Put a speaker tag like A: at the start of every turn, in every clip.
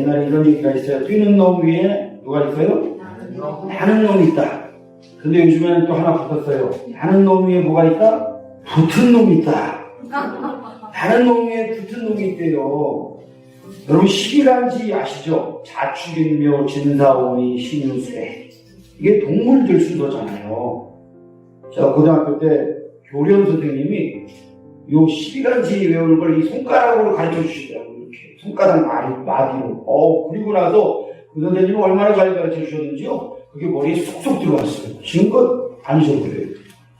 A: 옛날에 이런 얘기가 있어요. 뛰는 놈 위에 누가 있어요? 나는 놈이 있다. 근데 요즘에는 또 하나 붙었어요. 나는 놈 위에 뭐가 있다? 붙은 놈이 있다. 다른 놈 위에 붙은 놈이 있대요. 여러분 시기란지 아시죠? 자축인묘 진사오미 신유수래. 이게 동물들 순서잖아요. 제가 고등학교 때 교련 선생님이 요 시기란지 외우는 걸 이 손가락으로 가르쳐 주시더라고요. 이렇게 손가락 마디로. 그리고 나서 그 선생님이 얼마나 잘 가르쳐 주셨는지요. 그게 머리에 쏙쏙 들어왔어요. 지금껏 아니셔도 그래요.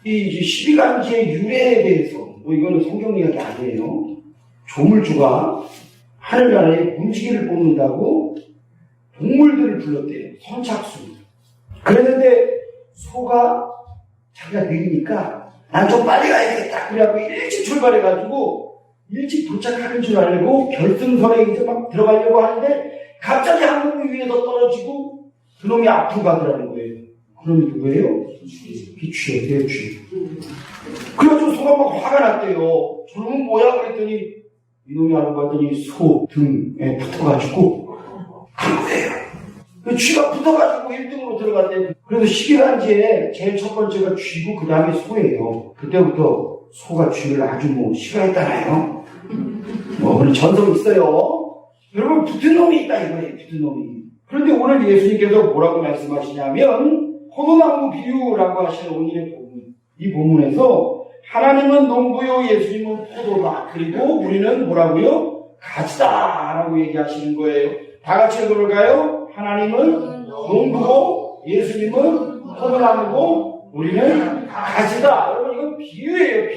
A: 이 시기란지의 유래에 대해서 뭐 이거는 성경 이야기 아니에요. 조물주가 하늘나라에 문지기를 뽑는다고 동물들을 불렀대요. 선착순. 그랬는데 소가 자기가 느리니까 난 좀 빨리 가야겠다. 그래갖고 일찍 출발해가지고 일찍 도착하는 줄 알고 결승선에 이제 막 들어가려고 하는데 갑자기 한 놈이 위에서 떨어지고 그 놈이 앞으로 가더라는 거예요. 그 놈이 누구예요? 쥐예요, 쥐. 그래가지고 소가 막 화가 났대요. 저놈은 뭐야? 그랬더니 이놈이 알고 봤더니 소 등에 붙어가지고 간 거예요. 그 쥐가 붙어가지고 1등으로 들어갔대요. 그래서 시기란지에 제일 첫 번째가 쥐고 그 다음에 소예요. 그때부터 소가 쥐를 아주 싫어했잖아요. 그런 전설이 있어요. 여러분 붙은 놈이 있다 이거예요. 붙은 놈이. 그런데 오늘 예수님께서 뭐라고 말씀하시냐면 포도나무 비유라고 하시는 오늘의 본문. 이 본문에서 하나님은 농부요 예수님은 포도다. 그리고 우리는 뭐라고요? 가지다 라고 얘기하시는 거예요. 다 같이 읽어볼까요? 하나님은 농부고 예수님은 포도나무고 우리는 가지다. 여러분 이건 비유예요.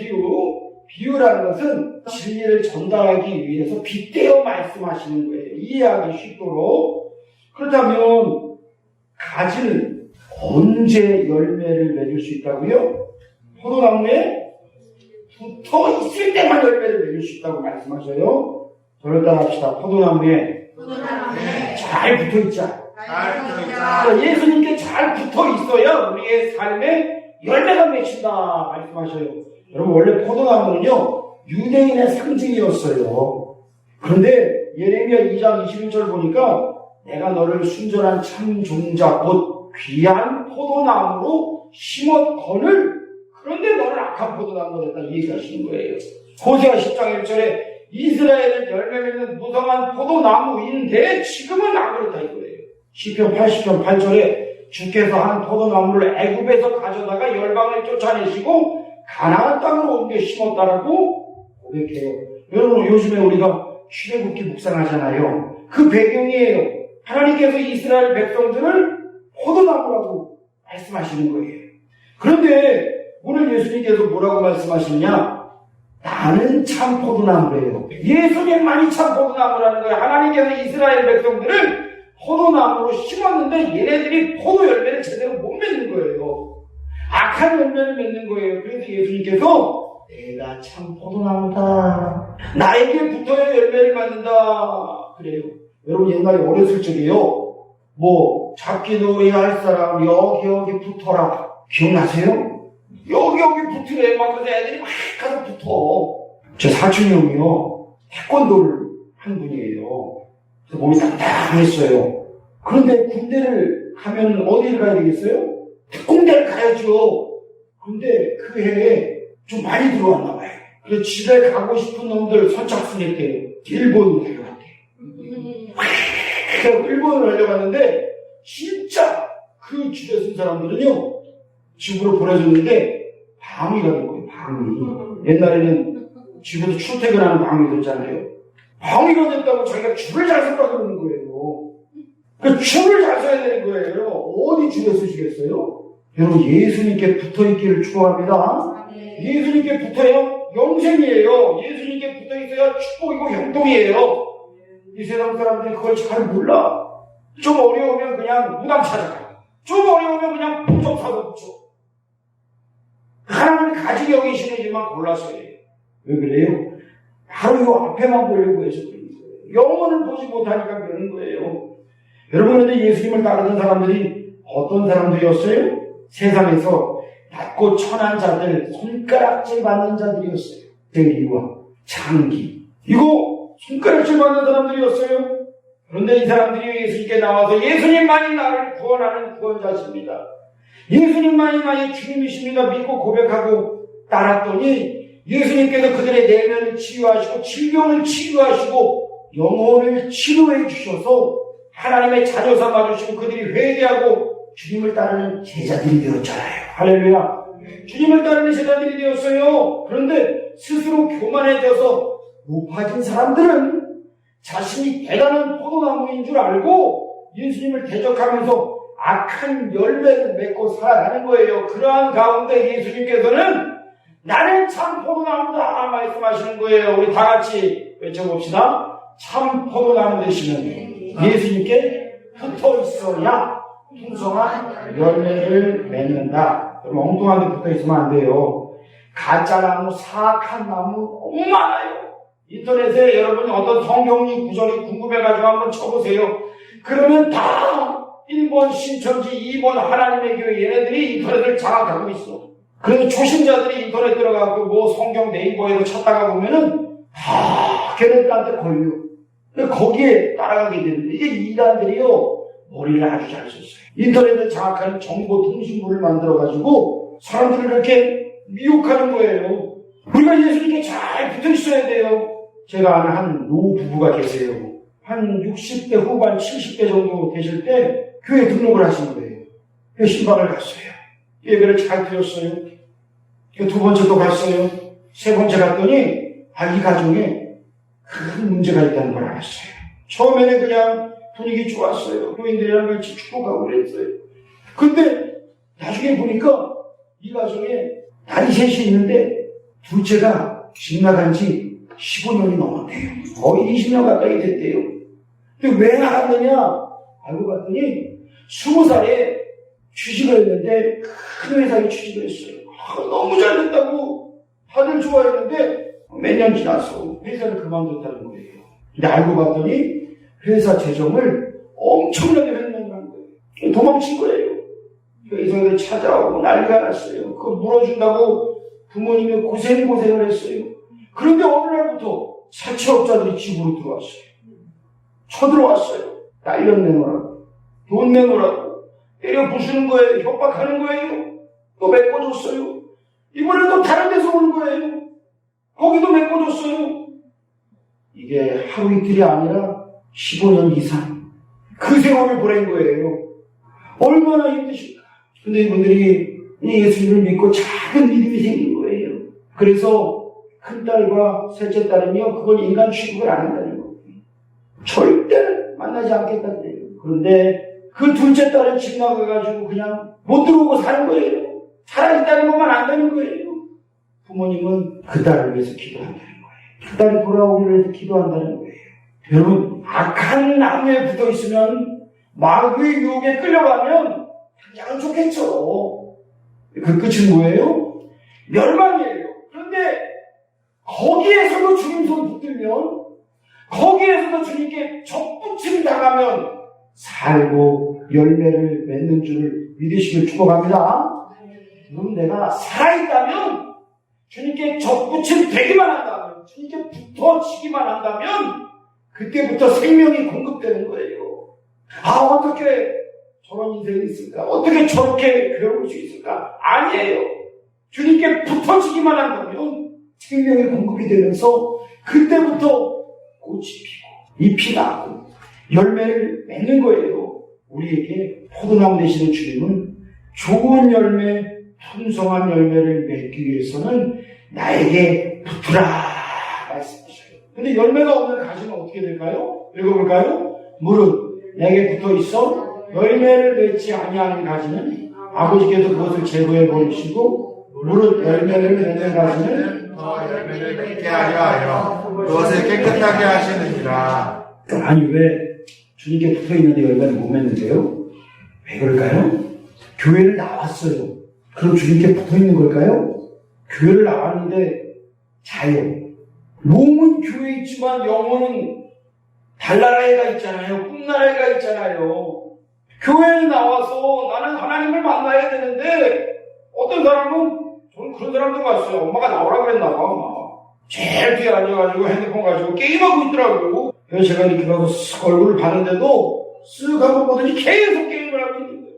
A: 비유라는 것은 진리를 전달하기 위해서 빗대어 말씀하시는 거예요. 이해하기 쉽도록. 그렇다면 가지는 언제 열매를 맺을 수 있다고요? 포도나무에 붙어 있을 때만 열매를 맺을 수 있다고 말씀하셔요. 저를 따라합시다. 포도나무에 잘 붙어 있자. 예수님께 잘 붙어 있어야 우리의 삶에 열매가 맺힌다 말씀하셔요. 여러분 원래 포도나무는요 유대인의 상징이었어요. 그런데 예레미야 2장 21절 보니까 내가 너를 순전한 참 종자 곧 귀한 포도나무로 심었거늘 그런데 너를 악한 포도나무로 했다 얘기하시는 거예요. 호세아 10장 1절에 이스라엘은 열매 맺는 무성한 포도나무인데 지금은 안 그렇다 이거예요. 시편 80편 8절에 주께서 한 포도나무를 애굽에서 가져다가 열방을 쫓아내시고 가나안 땅으로 옮겨 심었다라고 고백해요. 여러분 요즘에 우리가 출애굽기 묵상하잖아요. 그 배경이에요. 하나님께서 이스라엘 백성들을 포도나무라고 말씀하시는 거예요. 그런데 오늘 예수님께서 뭐라고 말씀하시느냐? 나는 참 포도나무래요. 예수님만이 참 포도나무라는 거예요. 하나님께서 이스라엘 백성들을 포도나무로 심었는데 얘네들이 포도 열매를 제대로 못 맺는 거예요. 악한 열매를 맺는 거예요. 그래서 예수님께서 내가 참 포도나무다. 나에게 붙어야 열매를 맺는다. 그래요. 여러분 옛날에 어렸을 적에요. 잡기놀이 할 사람 여기 붙어라. 기억나세요? 여기 붙으래. 막 그래서 애들이 막 가서 붙어. 제 사촌 형이요. 태권도를 한 분이에요. 그래서 몸이 땅땅했어요. 그런데 군대를 가면 어디를 가야 되겠어요? 특공대를 가야죠. 근데 그 해에 좀 많이 들어왔나 봐요. 그래서 집에 가고 싶은 놈들 선착순 했대요. 일본으로 달려갔대요. 그래서 일본으로 달려갔는데 진짜 그 집에 쓴 사람들은요. 집으로 보내줬는데 방위가 된 거예요. 방위. 옛날에는 집에서 출퇴근하는 방위 들었잖아요. 방위가 됐다고 자기가 줄을 잘 섰다고 그러는 거예요. 그 줄을 잘 서야 되는 거예요. 어디 줄에 서시겠어요? 여러분 예수님께 붙어있기를 축원합니다. 예수님께 붙어야 영생이에요. 예수님께 붙어있어야 축복이고 형통이에요. 이 세상 사람들이 그걸 잘 몰라. 좀 어려우면 그냥 무당 찾아가. 좀 어려우면 그냥 부정사도 붙여. 하나님이 가지 여기시는지만 골라서 해요. 왜 그래요? 바로 이 앞에만 보려고 해서 그런 거예요. 영혼을 보지 못하니까 그러는 거예요. 여러분 그런데 예수님을 따르는 사람들이 어떤 사람들이었어요? 세상에서 낮고 천한 자들, 손가락질 받는 자들이었어요. 대리와 장기. 이거 손가락질 받는 사람들이었어요. 그런데 이 사람들이 예수님께 나와서 예수님만이 나를 구원하는 구원자십니다. 예수님만이 주님이십니다. 믿고 고백하고 따랐더니 예수님께서 그들의 내면을 치유하시고 질병을 치유하시고 영혼을 치료해 주셔서 하나님의 자녀 삼아주시고 그들이 회개하고 주님을 따르는 제자들이 되었잖아요. 할렐루야. 주님을 따르는 제자들이 되었어요. 그런데 스스로 교만해져서 높아진 사람들은 자신이 대단한 포도나무인 줄 알고 예수님을 대적하면서 악한 열매를 맺고 살아가는 거예요. 그러한 가운데 예수님께서는 나는 참 포도나무다 말씀하시는 거예요. 우리 다 같이 외쳐봅시다. 참 포도나무 되시는 예수님께 붙어 있어야 풍성한 열매를 맺는다. 여러분 엉뚱한 데 붙어 있으면 안 돼요. 가짜 나무, 사악한 나무 너무 많아요. 인터넷에 여러분이 어떤 성경이 구절이 궁금해가지고 한번 쳐보세요. 그러면 다 1번 신천지, 2번 하나님의 교회 얘네들이 인터넷을 장악하고 있어. 그래서 초신자들이 인터넷 들어가고 뭐 성경 네이버에도 찾다가 보면은 다 걔네들한테 걸려. 거기에 따라가게 되는데 이게 이단들이요 머리를 아주 잘 썼어요. 인터넷을 장악하는 정보통신부를 만들어가지고 사람들을 이렇게 미혹하는 거예요. 우리가 예수님께 잘 붙어 있어야 돼요. 제가 아는 한 노 부부가 계세요. 한 60대 후반 70대 정도 되실 때 교회 등록을 하신 거예요. 신방을 갔어요. 예배를 잘 드렸어요. 두 번째도 갔어요. 세 번째 갔더니 이 가정에 큰 문제가 있다는 걸 알았어요. 처음에는 그냥 분위기 좋았어요. 교인들이랑 같이 축복하고 그랬어요. 근데 나중에 보니까 이 가정에 딸이 셋이 있는데 둘째가 집 나간 지 15년이 넘었대요. 거의 20년 가까이 됐대요. 근데 왜 나갔느냐? 알고 봤더니 20살에 취직을 했는데 큰 회사에 취직을 했어요. 너무 잘 됐다고 다들 좋아했는데 몇 년 지나서 회사를 그만뒀다는 거예요. 근데 알고 봤더니 회사 재정을 엄청나게 횡령한 거예요. 도망친 거예요. 회사에 찾아오고 난리가 났어요. 그거 물어준다고 부모님이 고생을 했어요. 그런데 어느 날부터 사채업자들이 집으로 들어왔어요. 쳐들어왔어요. 딸년 내놓으라고, 돈 내놓으라고 때려 부수는 거예요. 협박하는 거예요. 또 메꿔줬어요. 이번엔 또 다른 데서 오는 거예요. 거기도 메꿔줬어요. 이게 하루 이틀이 아니라 15년 이상 그 생활을 보낸 거예요. 얼마나 힘드실까. 근데 이분들이 예수님을 믿고 작은 믿음이 생긴 거예요. 그래서 큰딸과 셋째 딸은요, 그걸 인간 취급을 안 한다는 거예요. 절대 만나지 않겠다는 거예요. 그런데 그 둘째 딸은 집 나가가지고 그냥 못 들어오고 사는 거예요. 살아있다는 것만 안다는 거예요. 부모님은 그 딸을 위해서 기도한다는 거예요. 그 딸이 돌아오기를 위해서 기도한다는 거예요. 여러분, 악한 나무에 붙어 있으면 마귀의 유혹에 끌려가면 당장은 좋겠죠. 그 끝은 뭐예요? 멸망이에요. 그런데 거기에서도 주님 손 붙들면, 거기에서도 주님께 접붙임 당하면 살고 열매를 맺는 줄을 믿으시길 축복합니다. 그럼 내가 살아있다면, 주님께 접붙임 되기만 한다면, 주님께 붙어지기만 한다면 그때부터 생명이 공급되는 거예요. 어떻게 저런 인생이 있을까? 어떻게 저렇게 배울 수 있을까? 아니에요. 주님께 붙어지기만 한다면 생명이 공급이 되면서 그때부터 꽃이 피고 잎이 나고 열매를 맺는 거예요. 우리에게 포도나무 되시는 주님은 좋은 열매, 풍성한 열매를 맺기 위해서는 나에게 붙으라 말씀하셔요. 근데 열매가 없는 가지는 어떻게 될까요? 읽어볼까요? 무릇 내게 붙어 있어 열매를 맺지 아니하는 가지는 아버지께서 그것을 제거해 버리시고 무릇 열매를 맺는 가지는
B: 열매를 맺게 하려 그것을 깨끗하게 하시느니라.
A: 아니 왜 주님께 붙어 있는데 열매를 못 맺는데요? 왜 그럴까요? 교회를 나왔어요. 그럼 주님께 붙어 있는 걸까요? 교회를 나왔는데 자요. 몸은 교회에 있지만 영혼은 달나라에 가 있잖아요. 꿈나라에 가 있잖아요. 교회에 나와서 나는 하나님을 만나야 되는데 어떤 사람은 저는 그런 사람도 봤어요. 엄마가 나오라 그랬나 봐. 제일 뒤에 앉아가지고 핸드폰 가지고 게임하고 있더라고요. 그래서 제가 이렇게 가서 쓱 얼굴을 봤는데도 쓱 한번 보더니 계속 게임을 하고 있는 거예요.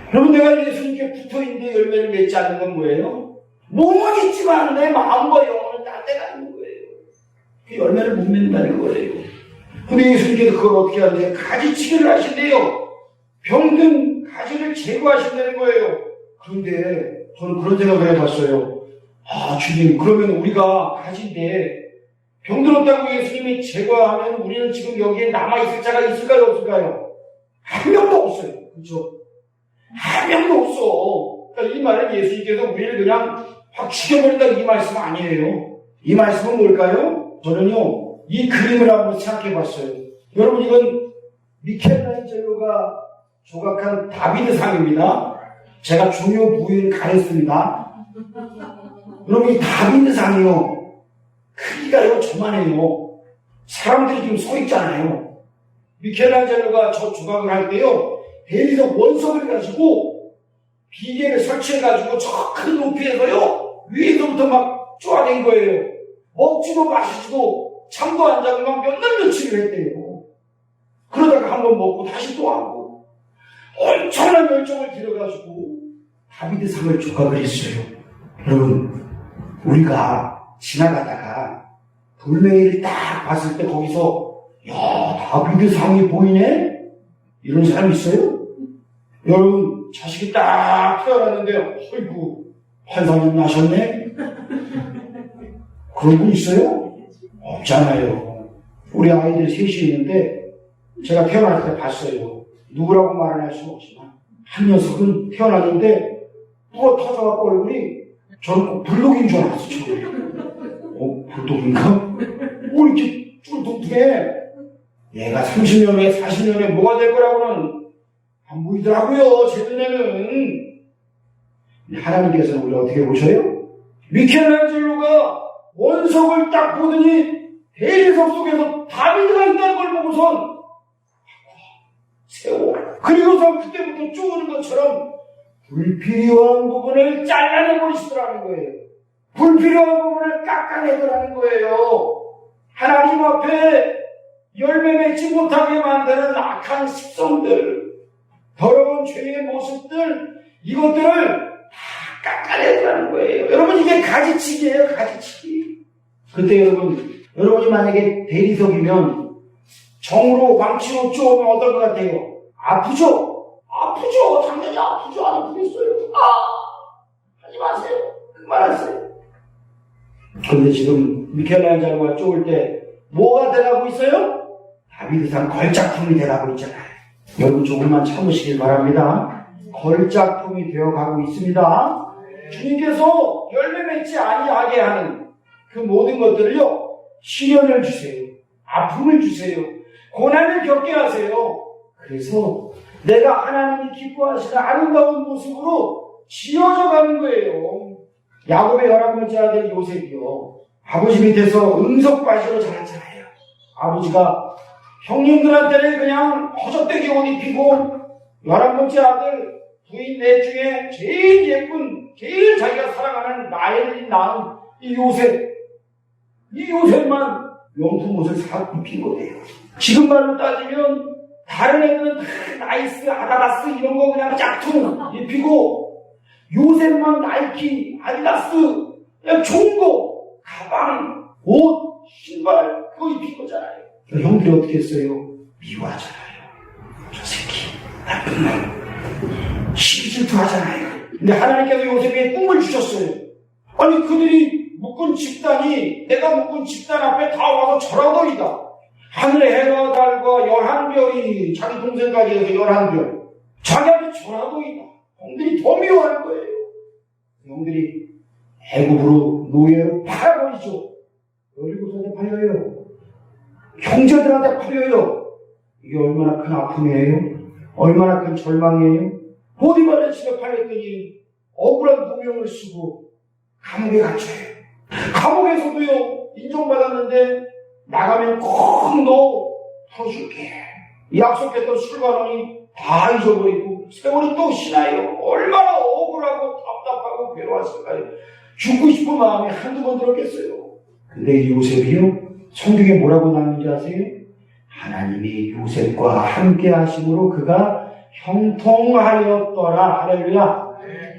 A: 그러면 내가 예수님께 붙어있는데 열매를 맺지 않는 건 뭐예요? 몸은 있지만 내 마음과 영혼은 딴 데가 있는 거예요. 그 열매를 못 맺는다는 거예요. 근데 예수님께서 그걸 어떻게 하는데 가지치기를 하신대요. 병든 가지를 제거하신다는 거예요. 그런데 저는 그런 생각을 해봤어요. 아, 주님, 그러면 우리가 가지인데 병들었다고 예수님이 제거하면 우리는 지금 여기에 남아있을 자가 있을까요, 없을까요? 한 명도 없어요. 그렇죠? 한 명도 없어. 그러니까 이 말은 예수님께서 우리를 그냥 확 죽여버린다 이 말씀 아니에요. 이 말씀은 뭘까요? 저는요, 이 그림을 한번 생각해봤어요. 여러분, 이건 미켈란젤로가 조각한 다비드상입니다. 제가 중요 부위를 가렸습니다. 여러분, 이 다비드상이요, 크기가요 저만해요. 사람들이 지금 서 있잖아요. 미켈란젤로가 저 조각을 할 때요, 대리석 원석을 가지고 비계를 설치해가지고 저 큰 높이에서요 위에서부터 막 쪼아낸 거예요. 먹지도 마시지도 잠도 안 자고 막 몇 날 며칠을 했대요. 그러다가 한번 먹고 다시 또 하고 엄청난 열정을 들여가지고 다비드상을 조각을 했어요. 여러분, 우리가 지나가다가 돌멩이를 딱 봤을 때 거기서 야, 다비드상이 보이네? 이런 사람 있어요? 여러분, 자식이 딱 태어났는데 어이구, 환상이 나셨네? 그런 분 있어요? 없잖아요. 우리 아이들 셋이 있는데 제가 태어날 때 봤어요. 누구라고 말은 할 수는 없지만 한 녀석은 태어났는데 누가 터져갖고 얼굴이 저는 꼭 불독인 줄 알았어. 불독인가? 이렇게 쭈뚱뚱해. 얘가 30년 후에 40년 후에 뭐가 될 거라고는 안 보이더라고요. 제 눈에는. 하나님께서는 우리를 어떻게 보셔요? 미켈란젤로가 원석을 딱 보더니 대리석 속에서 다비드가 있다는 걸 보고선 세워. 그리고서 그때부터 쪼는 것처럼 불필요한 부분을 잘라내버리시더라는 거예요. 불필요한 부분을 깎아내더라는 거예요. 하나님 앞에 열매 맺지 못하게 만드는 악한 습성들, 더러운 죄의 모습들, 이것들을 다 깎아내더라는 거예요. 여러분, 이게 가지치기예요, 가지치기. 그때 여러분이 만약에 대리석이면 정으로 망치로 쪼으면 어떨 것 같아요? 아프죠? 아프죠? 당연히 아프죠? 안 아프겠어요? 하지 마세요. 그만하세요. 그런데 지금 미켈란젤로가 쪼을 때 뭐가 돼가고 있어요? 다비드상 걸작품이 돼가고 있잖아요. 여러분, 조금만 참으시길 바랍니다. 걸작품이 되어가고 있습니다. 주님께서 열매 맺지 아니하게 하는 그 모든 것들을요, 시련을 주세요. 아픔을 주세요. 고난을 겪게 하세요. 그래서 내가 하나님이 기뻐하시는 아름다운 모습으로 지어져 가는 거예요. 야곱의 11번째 아들 요셉이요, 아버지 밑에서 응석바지로 자랐잖아요. 아버지가 형님들한테는 그냥 허접되게 옷 입히고 11번째 아들 부인 넷 중에 제일 예쁜, 제일 자기가 사랑하는 나엘을 낳은 이 요셉만 명품 옷을 사 입힌 거예요. 지금 말로 따지면 다른 애들은 다 나이스, 아다다스 이런 거 그냥 짝퉁 입히고 요셉만 나이키, 아디다스 그냥 좋은 거, 가방, 옷, 신발 그거 입힌 거잖아요. 형들이 어떻게 했어요? 미워하잖아요. 저 새끼 나쁜 놈, 시기질투 하잖아요. 근데 하나님께서 요셉에게 꿈을 주셨어요. 아니, 그들이 묶은 집단이, 내가 묶은 집단 앞에 다 와서 절하더이다. 하늘의 해와 달과 11별이 자기 동생까지 해서 11별 자기한테 절하더이다. 형들이 더 미워하는 거예요. 형들이 애굽으로 노예로 팔아버리죠. 17살에 팔려요. 형제들한테 팔려요. 이게 얼마나 큰 아픔이에요? 얼마나 큰 절망이에요? 보디발의 집에 팔렸더니 억울한 누명을 쓰고 감옥에 갇혀요. 감옥에서도요, 인정받았는데 나가면 꼭 너 풀어줄게. 약속했던 술관원이 다 잊어버리고 세월이 또 지나요. 얼마나 억울하고 답답하고 괴로웠을까요? 죽고 싶은 마음이 한두 번 들었겠어요. 근데 이 요셉이요, 성경에 뭐라고 나오는지 아세요? 하나님이 요셉과 함께 하심으로 그가 형통하였더라. 할렐루야.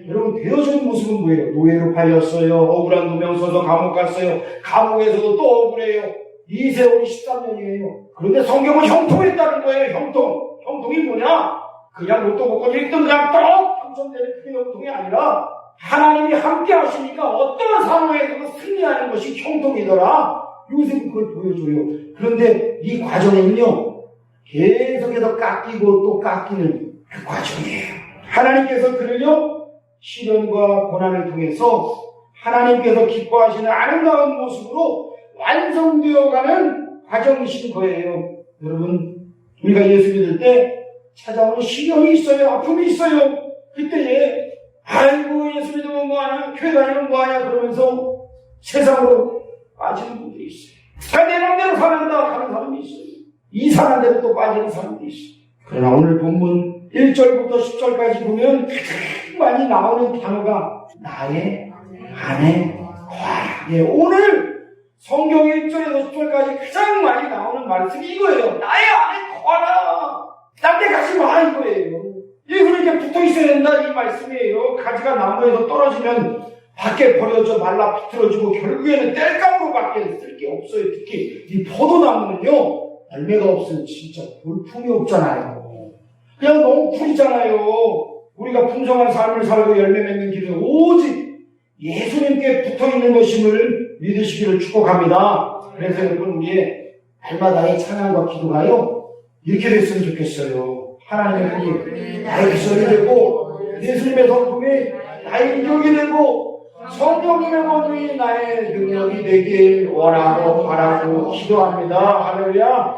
A: 여러분, 되어진 모습은 뭐예요? 노예로 팔렸어요. 억울한 누명 써서 감옥 갔어요. 감옥에서도 또 억울해요. 이 세월이 13년이에요. 그런데 성경은 형통했다는 거예요. 형통이 뭐냐? 그냥 로또 복권 1등 그냥 떡 당첨되는 그 형통이 아니라 하나님이 함께 하시니까 어떤 상황에서도 승리하는 것이 형통이더라. 요셉은 그걸 보여줘요. 그런데 이 과정은요, 계속해서 깎이고 또 깎이는 그 과정이에요. 하나님께서 그를요, 시련과 고난을 통해서 하나님께서 기뻐하시는 아름다운 모습으로 완성되어가는 과정이신 거예요. 여러분, 우리가 예수 믿을 때 찾아오는 시련이 있어요. 아픔이 있어요. 그때에 아이고 예수 믿으면 뭐하냐, 교회 다니면 뭐하냐 그러면서 세상으로 빠지는 분들이 있어요. 내 맘대로 사는다 하는 사람이 있어요. 이상한 대로 또 빠지는 사람도 있어요. 그러나 오늘 본문 1절부터 10절까지 보면 가장 많이 나오는 단어가 나의 안에 거하라. 예, 오늘 성경 1절에서 10절까지 가장 많이 나오는 말씀이 이거예요. 나의 안에 거하라. 딴 데 가지 마 이거예요. 그러니까 붙어 있어야 된다 이 말씀이에요. 가지가 나무에서 떨어지면 밖에 버려져 말라 비틀어지고 결국에는 땔감으로밖에 쓸 게 없어요. 특히 이 포도나무는요, 열매가 없으면 진짜 볼품이 없잖아요. 그냥 너무 풀이잖아요. 우리가 풍성한 삶을 살고 열매 맺는 길은 오직 예수님께 붙어있는 것임을 믿으시기를 축복합니다. 그래서 여러분, 우리의 날마다의 찬양과 기도가요, 이렇게 됐으면 좋겠어요. 하나님의 분이 나의 기술이 되고, 예수님의 성품이 나의 인격이 되고, 성령님의 권능이 나의 능력이 되길 원하고 바라고 기도합니다. 할렐루야.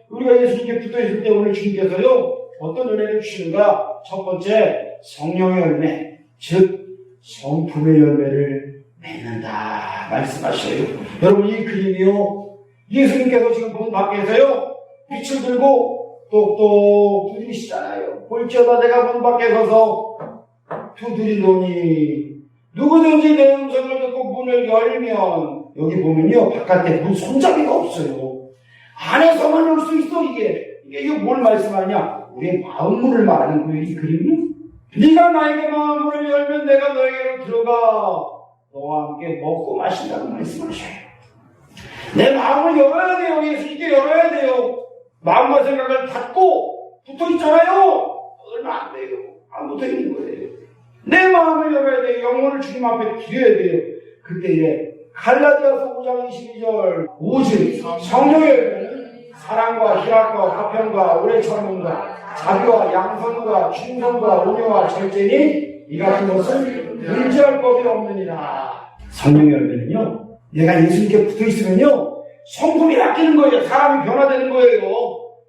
A: 우리가 예수님께 붙어있을 때 오늘 주님께서요, 어떤 은혜를 주시는가? 첫 번째, 성령의 열매, 즉 성품의 열매를 맺는다 말씀하셔요. 여러분, 이 그림이요, 예수님께서 지금 문 밖에서요, 빛을 들고 똑똑 두드리시잖아요. 볼지어다 내가 문 밖에 서서 두드리노니 누구든지 내 음성을 듣고 문을 열면, 여기 보면요, 바깥에 문 손잡이가 없어요. 안에서만 올 수 있어. 이게 뭘 말씀하냐? 우리의 마음 문을 말하는 거예요, 이 그림은. 네가 나에게 마음 문을 열면 내가 너에게로 들어가 너와 함께 먹고 마신다고 말씀하셔요. 내 마음을 열어야 돼요. 예수님께 열어야 돼요. 마음과 생각을 닫고 붙어있잖아요. 열면 안 돼요. 안 붙어있는 거예요. 내 마음을 열어야 돼요. 영혼을 주님 앞에 드려야 돼요. 그때에 갈라디아서 5장 22절 오직 성령의 사랑과 희락과 화평과 오래 참음과 자비와 양선과 충성과 온유와 절제니 이 같은 것은 의지할 법이 없느니라. 성령의 열매는요, 내가 예수님께 붙어있으면요, 성품이 바뀌는 거예요. 사람이 변화되는 거예요.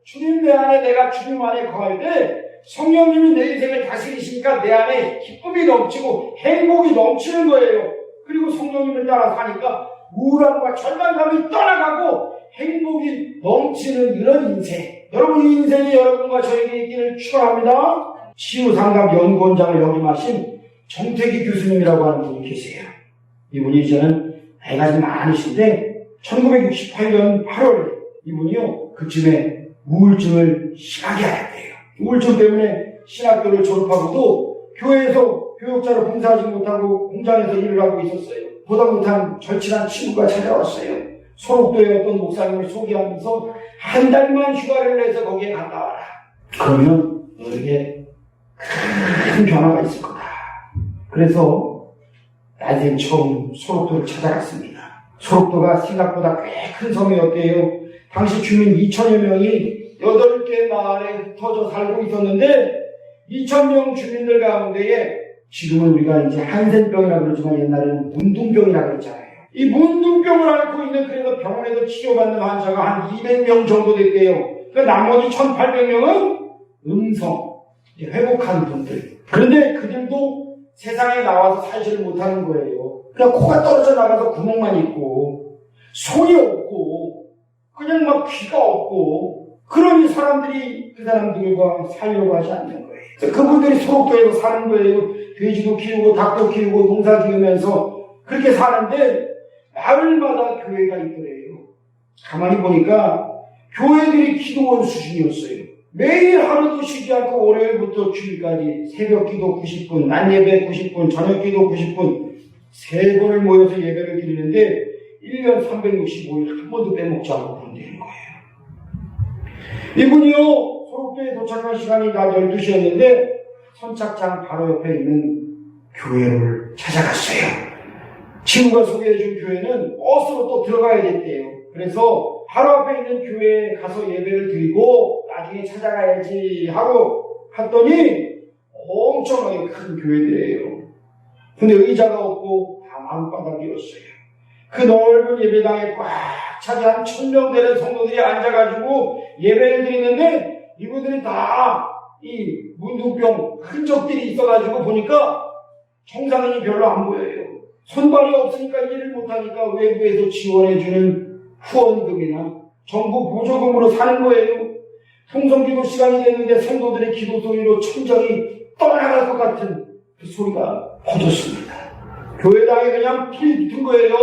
A: 주님 내 안에, 내가 주님 안에 거할 때 성령님이 내 인생을 다스리시니까 내 안에 기쁨이 넘치고 행복이 넘치는 거예요. 그리고 성령님을 따라 사니까 우울함과 절망감이 떠나가고 행복이 넘치는 이런 인생. 여러분, 이 인생이 여러분과 저에게 있기를 축원합니다. 치유상담연구원장을 역임하신 정태기 교수님이라고 하는 분이 계세요. 이분이 이제는 나이가 좀 많으신데 1968년 8월에 이분이요, 그쯤에 우울증을 심하게 앓았대요. 우울증 때문에 신학교를 졸업하고도 교회에서 교육자로 봉사하지 못하고 공장에서 일을 하고 있었어요. 보다 못한 절친한 친구가 찾아왔어요. 소록도의 어떤 목사님을 소개하면서 한 달만 휴가를 내서 거기에 갔다 와라. 그러면 너에게 큰 변화가 있을 거다. 그래서 나중에 처음 소록도를 찾아갔습니다. 소록도가 생각보다 꽤 큰 성이었대요. 당시 주민 2,000여 명이 8개 마을에 흩어져 살고 있었는데 2,000명 주민들 가운데에 지금은 우리가 이제 한센병이라고 그러지만 옛날에는 문둥병이라고 그랬잖아요. 이 문둥병을 앓고 있는, 그래서 병원에서 치료받는 환자가 한 200명 정도 됐대요. 그 나머지 1,800명은 음성, 회복한 분들. 그런데 그들도 세상에 나와서 살지를 못하는 거예요. 그냥 코가 떨어져 나가서 구멍만 있고, 손이 없고, 그냥 막 귀가 없고, 그러니 사람들이 그 사람들과 살려고 하지 않는 거예요. 그분들이 소록도에서 사는 거예요. 돼지도 키우고 닭도 키우고 농사 지으면서 그렇게 사는데 마을마다 교회가 있더래요. 가만히 보니까 교회들이 기도원 수준이었어요. 매일 하루도 쉬지 않고 월요일부터 주일까지 새벽 기도 90분, 낮 예배 90분, 저녁 기도 90분, 3번을 모여서 예배를 드리는데 1년 365일 한 번도 빼먹지 않고 그런다는 거예요. 이분이요, 소록교에 도착한 시간이 낮 12시였는데 선착장 바로 옆에 있는 교회를 찾아갔어요. 친구가 소개해준 교회는 버스로 또 들어가야 됐대요. 그래서 바로 앞에 있는 교회에 가서 예배를 드리고 나중에 찾아가야지 하고 갔더니 엄청나게 큰 교회들이에요. 근데 의자가 없고 다 마룻바닥이었어요. 그 넓은 예배당에 꽉 차게 한 1000명 되는 성도들이 앉아가지고 예배를 드리는데 이분들이 다 이 문둥병 흔적들이 있어가지고 보니까 정상인이 별로 안 보여요. 손발이 없으니까 일을 못하니까 외부에서 지원해주는 후원금이나 정부 보조금으로 사는 거예요. 통성기도 시간이 됐는데 성도들의 기도 소리로 천장이 떠나갈 것 같은 그 소리가 퍼졌습니다. 교회당에 그냥 불이 붙은 거예요.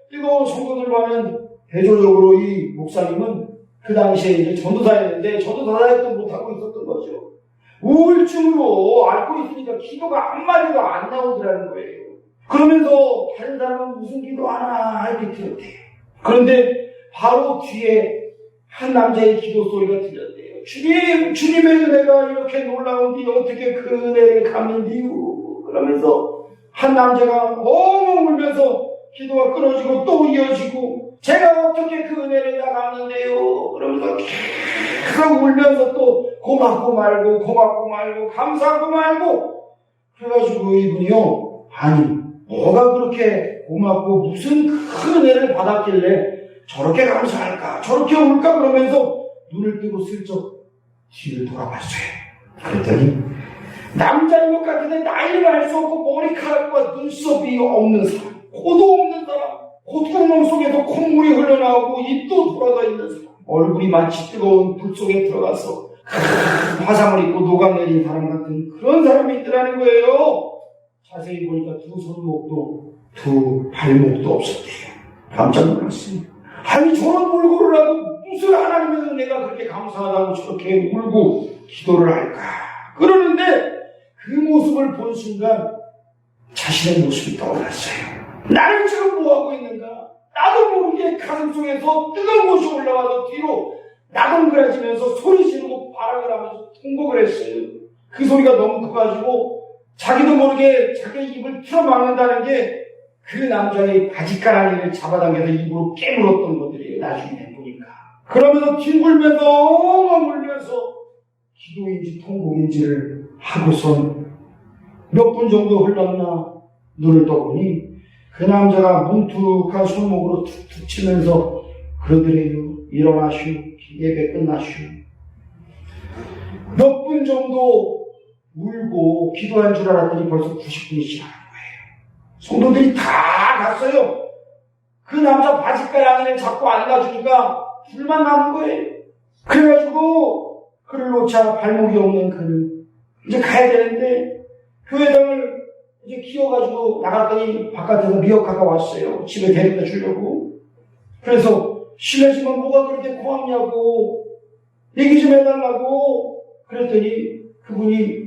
A: 뜨거운 성도들과는 대조적으로 이 목사님은 그 당시에 이제 전도사였는데 전도사였던 못하고 있었던 거죠. 우울증으로 앓고 있으니까 기도가 한마디도 안 나오더라는 거예요. 그러면서 다른 사람은 무슨 기도하나 이렇게 들었대요. 그런데 바로 뒤에 한 남자의 기도 소리가 들렸대요. 주님의 은혜가 이렇게 놀라운디 어떻게 그 은혜를 갚는디요? 그러면서 한 남자가 엉엉 울면서 기도가 끊어지고 또 이어지고 제가 어떻게 그 은혜를 다 갚는데요? 그러면서 계속 울면서 또 고맙고 말고 감사하고 말고 그래가지고 이분이요, 아니 뭐가 그렇게 고맙고 무슨 큰 은혜를 받았길래 저렇게 감사할까 저렇게 울까 그러면서 눈을 뜨고 슬쩍 뒤를 돌아봤어요. 그랬더니 남자인 것 같은데 나이를 알 수 없고 머리카락과 눈썹이 없는 사람, 코도 없는 사람, 콧구멍 속에서 콧물이 흘러나오고 입도 돌아가 있는 사람, 얼굴이 마치 뜨거운 불 속에 들어가서 화상을 입고 녹아내린 사람 같은 그런 사람이 있더라는 거예요. 자세히 보니까 두 손목도 두 발목도 없었대요. 깜짝 놀랐어요. 아니 저런 몰골을 하고 무슨 하나님의 은혜가 그렇게 감사하다고 저렇게 울고 기도를 할까 그러는데 그 모습을 본 순간 자신의 모습이 떠올랐어요. 나는 지금 뭐하고 있는가? 나도 모르게 가슴속에서 뜨거운 것이 올라와서 뒤로 나동그라지면서 소리 지르고 발악을 하면서 통곡을 했어요. 그 소리가 너무 커가지고 자기도 모르게 자기 입을 틀어막는다는 게 그 남자의 바지가랑이를 잡아당겨서 입으로 깨물었던 것들이에요. 나중에 보니까. 그러면서 뒹굴면서 엉엉 울면서 기도인지 통곡인지를 하고선 몇 분 정도 흘렀나 눈을 떠보니 그 남자가 뭉툭한 손목으로 툭툭 치면서 그러더래요. 일어나시오. 예배 끝나시오. 몇 분 정도 울고 기도한 줄 알았더니 벌써 90분이 지나간 거예요. 성도들이 다 갔어요. 그 남자 바지가랑이를 잡고 안 놔주니까 둘만 남은 거예요. 그래가지고 그를 놓자 발목이 없는 그는 이제 가야 되는데 교회당을 이제 키워가지고 나갔더니 바깥에서 미역가가 왔어요. 집에 데려다 주려고. 그래서 실례지만 뭐가 그렇게 고맙냐고 얘기 좀 해달라고 그랬더니 그분이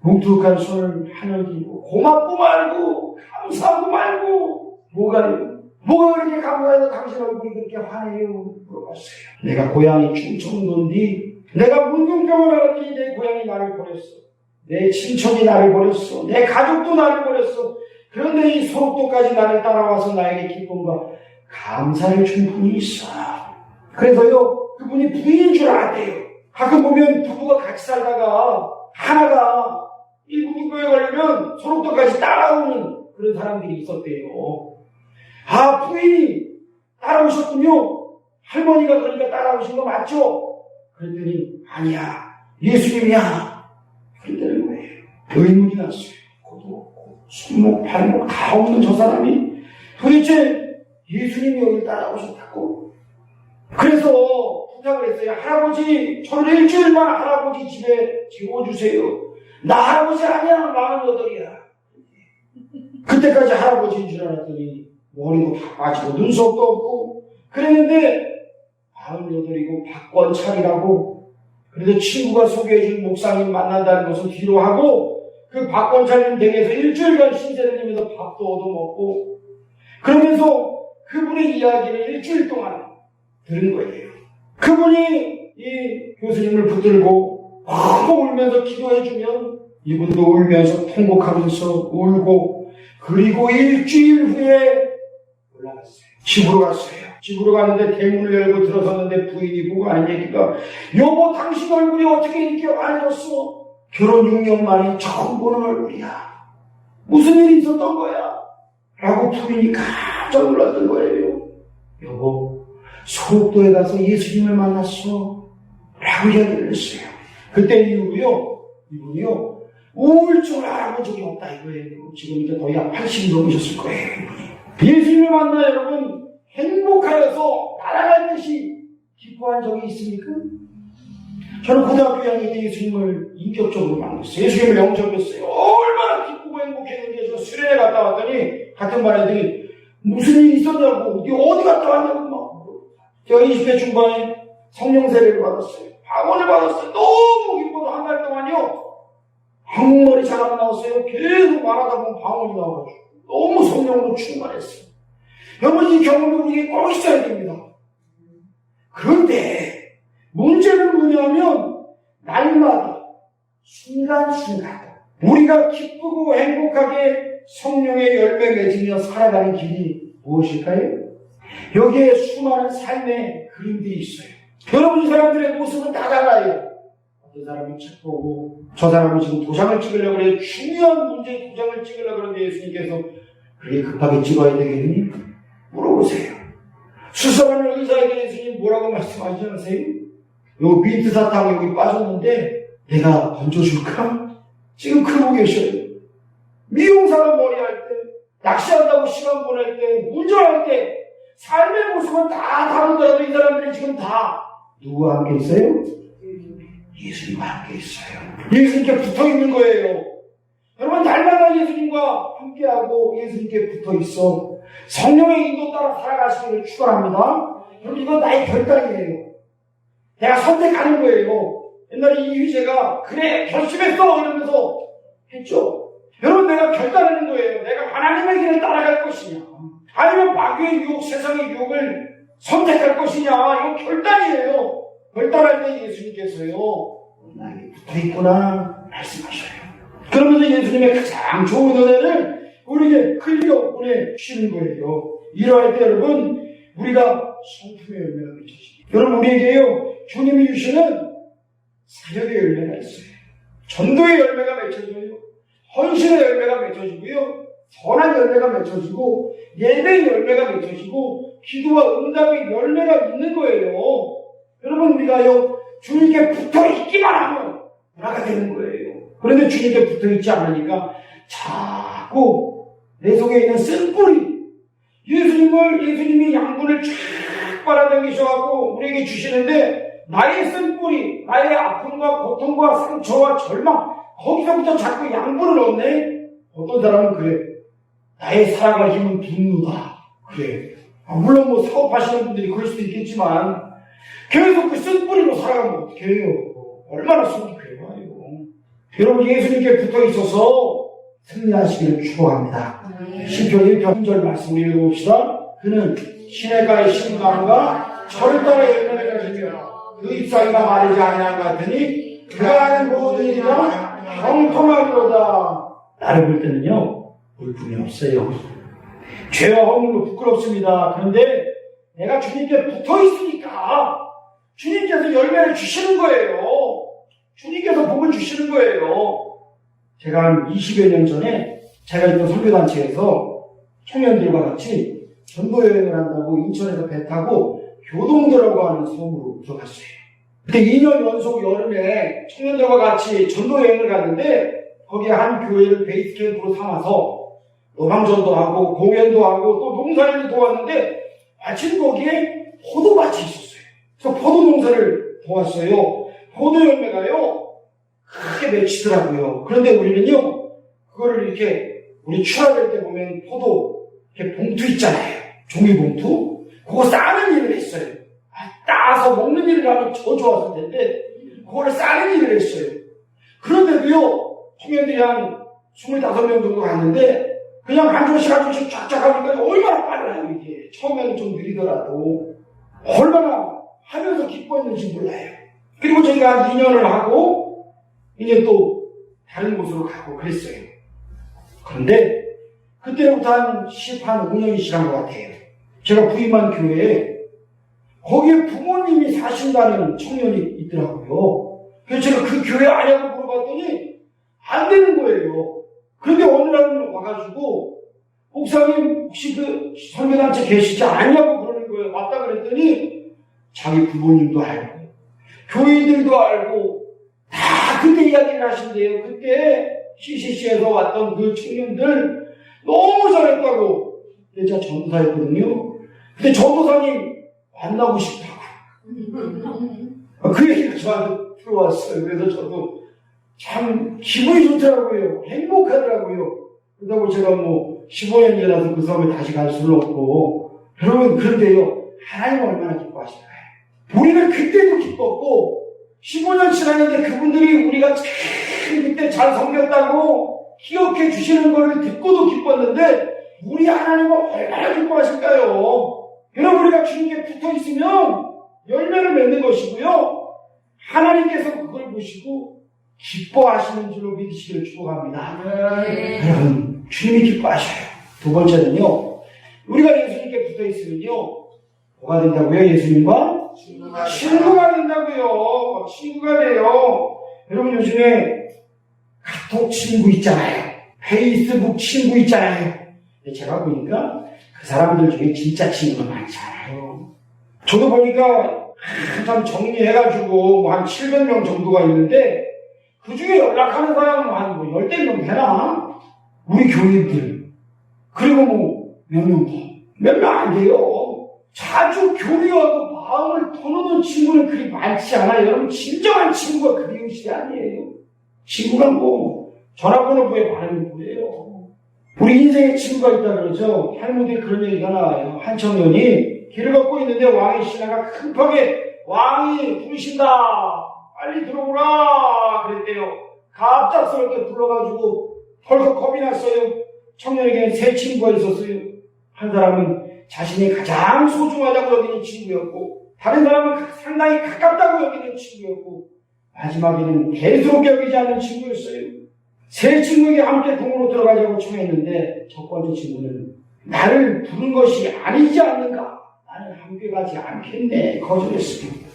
A: 뭉툭한 손을 하늘기고 고맙고 말고 감사하고 말고 뭐가 그렇게 감사해서 당신 얼굴이 그렇게 화내요? 물어봤어요. 내가 고향이 충청도인데 내가 문둥병을 알았더니 내 고향이 나를 버렸어. 내 친척이 나를 버렸어. 내 가족도 나를 버렸어. 그런데 이 소록도까지 나를 따라와서 나에게 기쁨과 감사를 준 분이 있어. 그래서요 그분이 부인인 줄 알았대요. 가끔 보면 부부가 같이 살다가 하나가 이 문둥병에 걸리면 소록도까지 따라오는 그런 사람들이 있었대요. 아, 부인이 따라오셨군요. 할머니가 그러니까 따라오신 거 맞죠? 그랬더니 아니야, 예수님이야. 그랬다는 거예요. 의문이 났어요. 코도 없고 손목 발목 다 없는 저 사람이 도대체 예수님이 여기 따라오셨다고. 그래서 부탁을 했어요. 할아버지, 저를 일주일만 할아버지 집에 재워주세요. 나 할아버지 아니야, 48이야. 그때까지 할아버지인 줄 알았더니 머리도 다 빠지고 눈썹도 없고 그랬는데 48이고 박권찰이라고. 그래도 친구가 소개해준 목사님 만난다는 것은 뒤로 하고 그 박권찰님 댁에서 일주일간 신세를 지면서 밥도 얻어먹고 그러면서 그분의 이야기를 일주일 동안 들은 거예요. 그분이 이 교수님을 붙들고 울면서 기도해주면 이분도 울면서 통곡하면서 울고 그리고 일주일 후에 올라갔어요. 집으로 갔어요. 집으로 갔는데 대문을 열고 들어섰는데 부인이 보고 하는 얘기가 여보 당신 얼굴이 어떻게 이렇게 환해졌어? 결혼 6년 만에 처음 보는 얼굴이야. 무슨 일이 있었던 거야? 라고 부인이 깜짝 놀랐던 거예요. 여보 소록도에 가서 예수님을 만났어 라고 이야기를 했어요. 그때 이후로요 이분이요 우울증을 알아본 적이 없다 이거예요. 지금 이제 거의 한 80이 넘으셨을 거예요. 예수님을 만나 여러분 행복하여서 날아갈 듯이 기뻐한 적이 있습니까? 저는 고등학교 2학년 때 예수님을 인격적으로 만났어요. 예수님을 영접했어요. 얼마나 기쁘고 행복했는지 저 수련회 갔다 왔더니 같은 반 애들이 무슨 일이 있었냐고 어디 갔다 왔냐고 막 제가 20대 중반에 성령 세례를 받았어요. 방언을 받았어요. 너무 기뻐서 한 달 동안요 한국말이 잘 안 나왔어요. 계속 말하다 보면 방언이 나와가지고 너무 성령으로 충만했어요. 여러분 이 경험이 우리에게 꼭 있어야 됩니다. 그런데 문제는 뭐냐면 날마다 순간순간 우리가 기쁘고 행복하게 성령의 열매 맺으며 살아가는 길이 무엇일까요? 여기에 수많은 삶의 그림들이 있어요. 여러분 이 사람들의 모습은 다 달라요. 어떤 사람은 책 보고 저 사람은 지금 도장을 찍으려고 그래요. 중요한 문제에 도장을 찍으려고 그러는데 예수님께서 그렇게 급하게 찍어야 되겠니? 물어보세요. 수사하는 의사에게 예수님 뭐라고 말씀하시지 않으세요? 요 민트 사탕 여기 빠졌는데 내가 던져줄까? 지금 그러고 계셔요. 미용사가 머리할 때, 낚시한다고 시간 보낼 때, 운전할 때 삶의 모습은 다 다르더라도 이 사람들이 지금 다 누구와 함께 있어요? 예수님과 함께 있어요. 예수님께 붙어있는 거예요. 여러분 날마다 예수님과 함께하고 예수님께 붙어있어 성령의 인도 따라 살아가시기를 축원합니다. 여러분 이건 나의 결단이에요. 내가 선택하는 거예요. 옛날에 이휘재가 그래 결심했어 이러면서 했죠. 여러분 내가 결단하는 거예요. 내가 하나님의 길을 따라갈 것이냐 아니면 마귀의 유혹 세상의 유혹을 선택할 것이냐 이건 결단이에요. 결단할 때 예수님께서요 나에게 붙어있구나 말씀하셔요. 그러면서 예수님의 가장 좋은 은혜를 우리에게 흘려 보내주시는 거예요. 이러할 때 여러분 우리가 성품의 열매가 맺혀집니다. 여러분 우리에게요 주님이 주시는 사역의 열매가 있어요. 전도의 열매가 맺혀져요. 헌신의 열매가 맺혀지고요. 선한 열매가 맺혀지고 예배의 열매가 맺혀지고 기도와 응답의 열매가 있는 거예요. 여러분 우리가요 주님께 붙어있기만 하면 나가 되는 거예요. 그런데 주님께 붙어있지 않으니까 자꾸 내 속에 있는 쓴뿌리 예수님이 양분을 쫙 빨아당기셔갖고 우리에게 주시는데 나의 쓴뿌리 나의 아픔과 고통과 상처와 절망 거기서부터 자꾸 양분을 얻네. 어떤 사람은 그래 나의 살아갈 힘은 분노다 그래. 물론 뭐 사업하시는 분들이 그럴 수도 있겠지만 계속 그 쓴뿌리로 살아가면 어떻게 해요? 얼마나 속이 괴로워요. 여러분 예수님께 붙어있어서 승리하시기를 축복합니다. 시편 1편 1절 말씀 읽어봅시다. 그는 시냇가의 신강과 철을 따라 열매를 가지며 그 잎사귀가 마르지 아니한 것 같으니 그가 하는 모든 일이나 형통하리로다. 나를 볼 때는요 물품이 없어요. 죄와 허물로 부끄럽습니다. 그런데 내가 주님께 붙어있으니까 주님께서 열매를 주시는 거예요. 주님께서 복을 주시는 거예요. 제가 한 20여 년 전에 제가 있던 선교단체에서 청년들과 같이 전도여행을 한다고 인천에서 배 타고 교동도라고 하는 섬으로 들어갔어요. 그때 2년 연속 여름에 청년들과 같이 전도여행을 갔는데 거기에 한 교회를 베이스 캠프로 삼아서 노방전도 하고 공연도 하고 또 농사일도 도왔는데 마침 거기에 포도밭이 있었어요. 그래서 포도 농사를 도왔어요. 포도 열매가요 크게 맺히더라고요. 그런데 우리는요 그거를 이렇게 우리 추락할 때 보면 포도 이렇게 봉투 있잖아요. 종이 봉투 그거 싸는 일을 했어요. 따서 먹는 일을 하면 더 좋았을 텐데 그걸 싸는 일을 했어요. 그런데도요, 청년들이 한 25명 정도 갔는데 그냥 한 조씩 쫙쫙 하니까 얼마나 빨라요. 이게 처음에는 좀 느리더라도 얼마나 하면서 기뻐했는지 몰라요. 그리고 저희가 한 2년을 하고 이제 또 다른 곳으로 가고 그랬어요. 그런데 그때부터 한 5년이 지난 것 같아요. 제가 부임한 교회에 거기에 부모님이 사신다는 청년이 있더라고요. 그래서 제가 그 교회 아냐고 물어봤더니 안 되는 거예요. 그런데 어느 날 와가지고 목사님 혹시 그 선교단체 계시지 않냐고 그러는 거예요. 맞다 그랬더니 자기 부모님도 알고 교인들도 알고 다 그때 이야기를 하신대요. 그때 CCC에서 왔던 그 청년들 너무 잘했다고. 근데 제가 전도사였거든요. 근데 전도사님 만나고 싶다고. 그 얘기가 저한테 들어왔어요. 그래서 저도 참 기분이 좋더라고요. 행복하더라고요. 그렇다고 제가 15년 지나서 그 섬에 다시 갈 수는 없고. 여러분, 그런데요, 하나님 얼마나 기뻐하실까요? 우리는 그때도 기뻤고 15년 지났는데 그분들이 우리가 참 그때 잘 섬겼다고 기억해 주시는 것을 듣고도 기뻤는데 우리 하나님은 얼마나 기뻐하실까요? 여러분, 우리가 주님께 붙어있으면 열매를 맺는 것이고요, 하나님께서 그걸 보시고 기뻐하시는 줄로 믿으시기를 축복합니다. 여러분, 주님이 기뻐하셔요. 두 번째는요, 우리가 예수님께 붙어있으면요 뭐가 된다고요? 예수님과 친구가 된다고요. 친구가 돼요. 여러분, 요즘에 카톡 친구 있잖아요. 페이스북 친구 있잖아요. 근데 제가 보니까 그 사람들 중에 진짜 친구가 많지 않아요. 저도 보니까 한참 정리해가지고 한 700명 정도가 있는데 그 중에 연락하는 사람은 한 10대 명 되나? 우리 교인들. 그리고 몇 명 더. 몇 명 안 돼요. 자주 교류하고 마음을 터놓는 친구는 그리 많지 않아요. 여러분, 진정한 친구가 그리 것이 아니에요. 친구가 전화번호부에 많은 거예요. 우리 인생에 친구가 있다 그러죠. 탈무드에 그런 얘기가 나와요. 한 청년이 길을 걷고 있는데 왕의 신하가 급하게 왕이 부르신다, 빨리 들어오라 그랬대요. 갑작스럽게 불러가지고 벌써 겁이 났어요. 청년에게는 세 친구가 있었어요. 한 사람은 자신이 가장 소중하다고 여기는 친구였고, 다른 사람은 상당히 가깝다고 여기는 친구였고, 마지막에는 대수롭게 여기지 않는 친구였어요. 세 친구에게 함께 동으로 들어가자고 청했는데 첫 번째 친구는 나를 부른 것이 아니지 않는가? 나는 함께 가지 않겠네. 거절했습니다.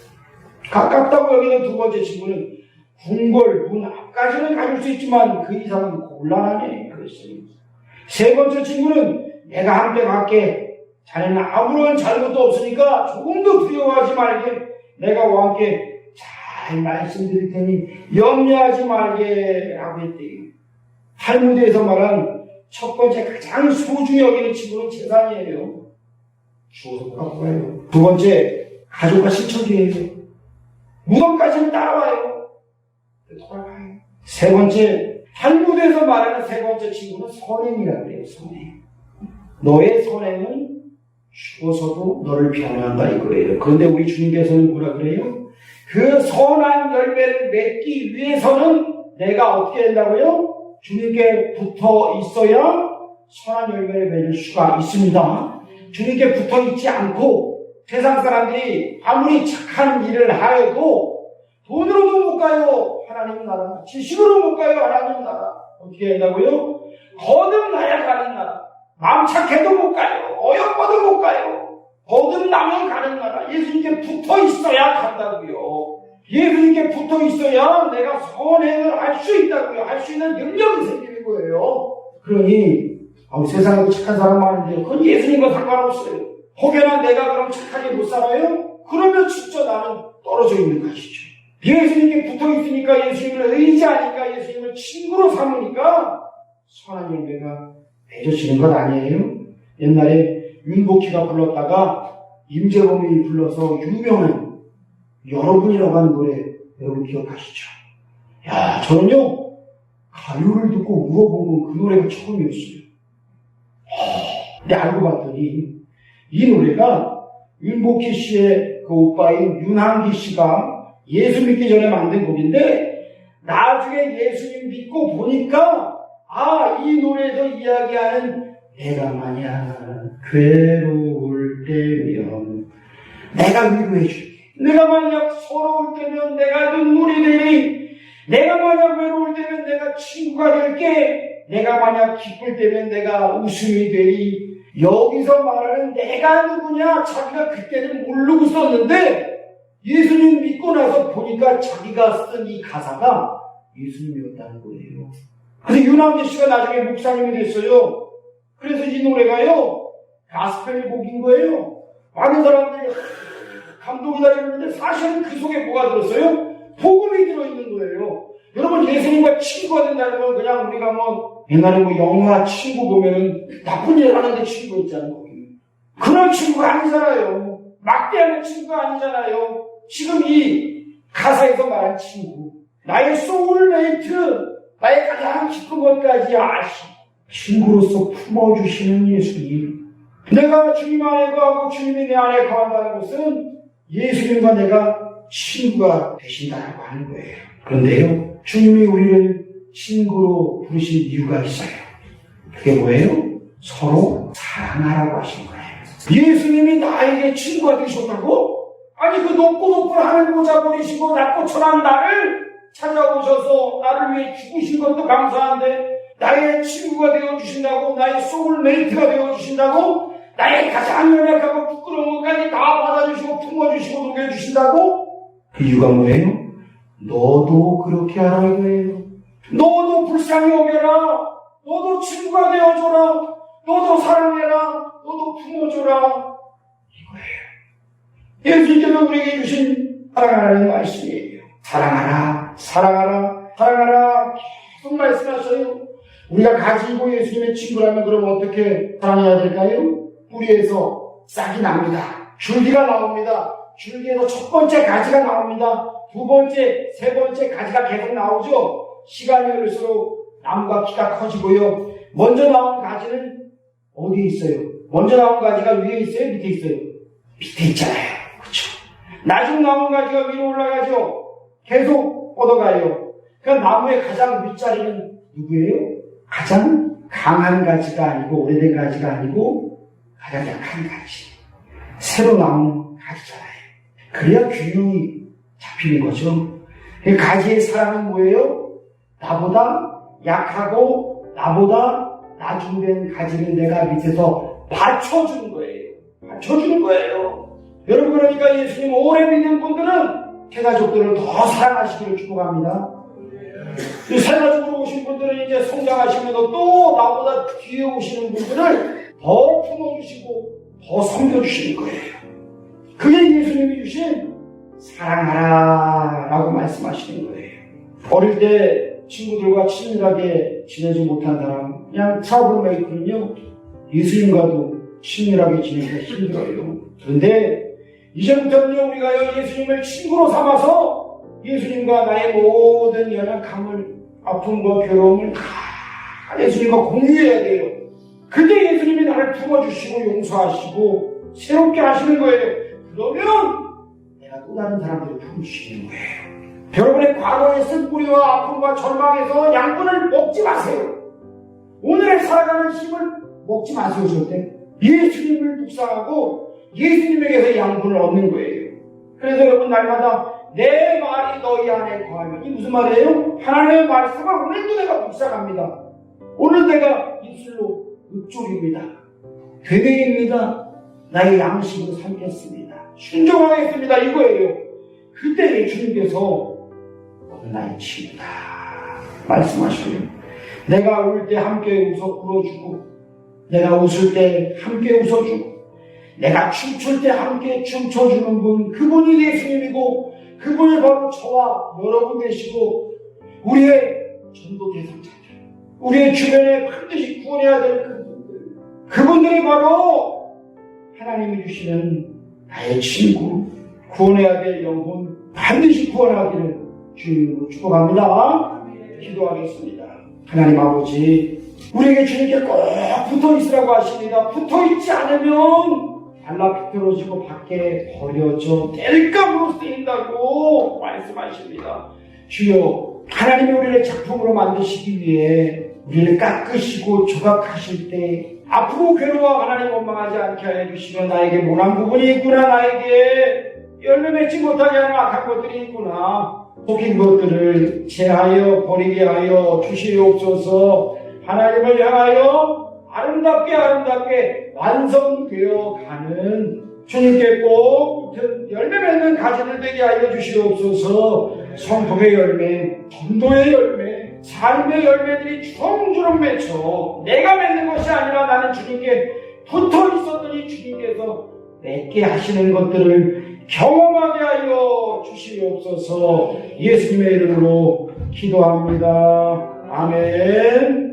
A: 가깝다고 여기는 두 번째 친구는 궁궐 문 앞까지는 가줄 수 있지만 그 이상은 곤란하네. 그랬어요. 세 번째 친구는 내가 함께 갈게. 자네는 아무런 잘못도 없으니까 조금도 두려워하지 말게. 내가 왕께 잘 말씀드릴 테니 염려하지 말게 라고 했대요. 탈무드에서 말한 첫 번째 가장 소중히 여기는 친구는 재산이에요. 주워서 갖고 가요. 두 번째, 가족과 신천지예요. 무덤까지는 따라와요. 돌아가요. 세 번째, 탈무드에서 말하는 세 번째 친구는 선행이라고 그래요. 선행. 너의 선행은 죽어서도 너를 변호한다 이거예요. 그런데 우리 주님께서는 뭐라 그래요? 그 선한 열매를 맺기 위해서는 내가 어떻게 된다고요? 주님께 붙어 있어야 선한 열매를 맺을 수가 있습니다. 주님께 붙어 있지 않고 세상 사람들이 아무리 착한 일을 하여도 돈으로도 못 가요. 하나님 나라. 지식으로 못 가요. 하나님 나라. 어떻게 한다고요? 거듭나야 가는 나라. 마음 착해도 못 가요. 어여뻐도 못 가요. 거듭나면 가는 나라. 예수님께 붙어 있어야 간다고요. 예수님께 붙어 있어야 내가 선행을 할 수 있다고요. 할 수 있는 능력이 생기는 거예요. 그러니 세상에 착한 사람 많은데 그건 예수님과 상관없어요. 혹여나 내가 그럼 착하게 못 살아요? 그러면 진짜 나는 떨어져 있는 것이죠. 예수님께 붙어 있으니까, 예수님을 의지하니까, 예수님을 친구로 삼으니까 선한 열매가 맺어지는 것 아니에요? 옛날에 윤복희가 불렀다가 임재범이 불러서 유명한 여러분이라고 하는 노래 여러분 기억하시죠? 야, 저는요 가요를 듣고 울어보는 그 노래가 처음이었어요. 근데 알고 봤더니 이 노래가 윤복희 씨의 그 오빠인 윤한기 씨가 예수 믿기 전에 만든 곡인데 나중에 예수님 믿고 보니까 이 노래에서 이야기하는 내가 만약 괴로울 때면 내가 위로해 줄게. 내가 만약 서러울 때면 내가 눈물이 되리. 내가 만약 외로울 때면 내가 친구가 될게. 내가 만약 기쁠 때면 내가 웃음이 되리. 여기서 말하는 내가 누구냐 자기가 그때는 모르고 썼는데 예수님 믿고 나서 보니까 자기가 쓴 이 가사가 예수님이었다는 거예요. 그래서 윤한기 씨가 나중에 목사님이 됐어요. 그래서 이 노래가요 가스펠 곡인 거예요. 많은 사람들이 감동이다 이러는데 사실은 그 속에 뭐가 들었어요? 복음이 들어있는 거예요. 여러분 예수님과 친구가 된다는 건 그냥 우리가 옛날에 영화 친구 보면은 나쁜 일 하는데 친구 있잖아요. 그런 친구가 아니잖아요. 막대하는 친구가 아니잖아요. 지금 이 가사에서 말한 친구, 나의 소울메이트, 나의 가장 깊은 것까지 친구로서 품어주시는 예수님. 내가 주님 안에 거하고 주님이 내 안에 거한다는 것은 예수님과 내가 친구가 되신다고 하는 거예요. 그런데요, 주님이 우리를 친구로 부르신 이유가 있어요. 그게 뭐예요? 서로 사랑하라고 하신 거예요. 예수님이 나에게 친구가 되셨다고? 아니 그 높고 높은 하늘 보좌 버리시고 낮고천한 나를 찾아오셔서 나를 위해 죽으신 것도 감사한데 나의 친구가 되어주신다고, 나의 소울메이트가 되어주신다고, 나의 가장 연약하고 부끄러운 것까지 다 받아주시고 품어주시고 녹여주신다고? 그 이유가 뭐예요? 너도 그렇게 하라 이거예요. 너도 불쌍히 여겨라. 너도 친구가 되어줘라. 너도 사랑해라. 너도 품어줘라. 이거예요. 예수님께서 우리에게 주신 사랑하라는 말씀이에요. 사랑하라. 사랑하라. 사랑하라. 계속 말씀하셔요. 우리가 가지고 예수님의 친구라면 그럼 어떻게 사랑해야 될까요? 뿌리에서 싹이 납니다. 줄기가 나옵니다. 줄기에서 첫 번째 가지가 나옵니다. 두 번째, 세 번째 가지가 계속 나오죠. 시간이 흐를수록 나무가 키가 커지고요. 먼저 나온 가지는 어디에 있어요? 먼저 나온 가지가 위에 있어요? 밑에 있어요? 밑에 있잖아요. 그렇죠? 나중 나온 가지가 위로 올라가죠. 계속 뻗어가요. 그 나무의 가장 윗자리는 누구예요? 가장 강한 가지가 아니고 오래된 가지가 아니고 가장 약한 가지. 새로 나온 가지잖아요. 그래야 균형이 잡히는 거죠. 그 가지의 사랑은 뭐예요? 나보다 약하고 나보다 나중된 가지를 내가 밑에서 받쳐주는 거예요. 받쳐주는 거예요. 여러분 그러니까 예수님 오래 믿는 분들은 새 가족들을 더 사랑하시기를 축복합니다. 새 가족으로 오신 분들은 이제 성장하시면서 또 나보다 뒤에 오시는 분들을 더 품어주시고 더 섬겨주시는 거예요. 그게 예수님이 주신 사랑하라 라고 말씀하시는 거예요. 어릴 때 친구들과 친밀하게 지내지 못한 사람, 그냥 트러블메이커는요, 예수님과도 친밀하게 지내기가 힘들어요. 그런데 이제부터는요, 우리가 예수님을 친구로 삼아서 예수님과 나의 모든 연약함을, 아픔과 괴로움을 다 예수님과 공유해야 돼요. 그때 예수님이 나를 품어주시고 용서하시고 새롭게 하시는 거예요. 그러면 내가 또 다른 사람들을 품어주시는 거예요. 여러분의 과거의 쓴뿌리와 아픔과 절망에서 양분을 먹지 마세요. 오늘에 살아가는 힘을 먹지 마세요. 절대. 예수님을 묵상하고 예수님에게서 양분을 얻는 거예요. 그래서 여러분 날마다 내 말이 너희 안에 거하면, 이 무슨 말이에요? 하나님의 말씀을 오늘도 내가 묵상합니다. 오늘 내가 입술로 읊조립니다. 되뇌입니다. 나의 양식으로 삼겠습니다. 순종하겠습니다. 이거예요. 그때 예수님께서 너는 나의 친구다 말씀하시고요. 내가 울 때 함께 울어주고, 내가 웃을 때 함께 웃어주고, 내가 춤출 때 함께 춤춰주는 분, 그분이 예수님이고 그분이 바로 저와 여러분 되시고 우리의 전도 대상자들, 우리의 주변에 반드시 구원해야 될 그분들이 바로 하나님이 주시는 나의 친구, 구원해야 될 영혼 반드시 구원하기를 주님으로 축복합니다. 기도하겠습니다. 하나님 아버지, 우리에게 주님께 꼭 붙어있으라고 하십니다. 붙어있지 않으면 달라 비틀어지고 밖에 버려져 땔감으로 쓰인다고 말씀하십니다. 주여, 하나님이 우리를 작품으로 만드시기 위해 우리를 깎으시고 조각하실 때 앞으로 괴로워 하나님 원망하지 않게 하여 주시며 나에게 모난 부분이 있구나, 나에게 열매 맺지 못하게 하는 악한 것들이 있구나, 속인 것들을 제하여 버리게 하여 주시옵소서. 하나님을 향하여 아름답게 완성되어 가는 주님께 꼭 붙은 열매 맺는 가지들 되게 하여 주시옵소서. 성품의 열매, 전도의 열매, 삶의 열매들이 주렁주렁 맺혀 내가 맺는 것이 아니라 나는 주님께 붙어 있었더니 주님께서 맺게 하시는 것들을 경험하게 하여 주시옵소서. 예수님의 이름으로 기도합니다. 아멘.